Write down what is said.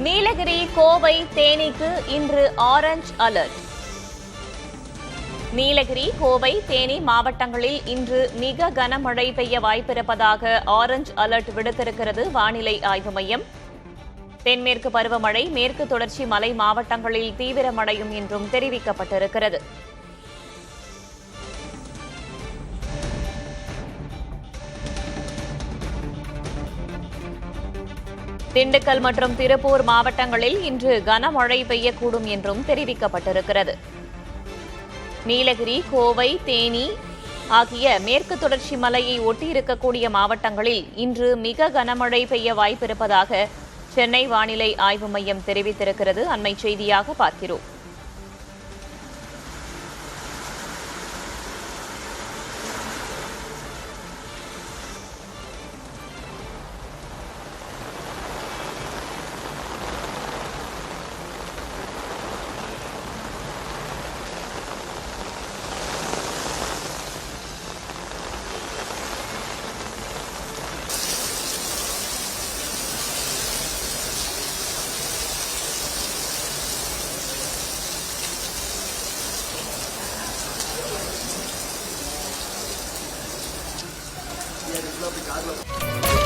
நீலகிரி, கோவை, தேனிக்கு இன்று orange alert. Nilgiri, Kovai, Theni மாவட்டங்களில் இன்று மிக கனமழை பெய்ய வாய்ப்பிருப்பதாக ஆரஞ்ச் அலர்ட் விடுத்திருக்கிறது வானிலை ஆய்வு மையம். தென்மேற்கு பருவமழை மேற்கு தொடர்ச்சி மலை மாவட்டங்களில் தீவிரமடையும் என்றும் தெரிவிக்கப்பட்டிருக்கிறது. திண்டுக்கல் மற்றும் திருப்பூர் மாவட்டங்களில் இன்று கனமழை பெய்யக்கூடும் என்றும் தெரிவிக்கப்பட்டிருக்கிறது. நீலகிரி, கோவை, தேனி ஆகிய மேற்கு தொடர்ச்சி மலையை ஒட்டியிருக்கக்கூடிய மாவட்டங்களில் இன்று மிக கனமழை பெய்ய வாய்ப்பிருப்பதாக சென்னை வானிலை ஆய்வு மையம் தெரிவித்திருக்கிறது. அண்மை செய்தியாக பார்க்கிறோம். Yeah, there's lovely God.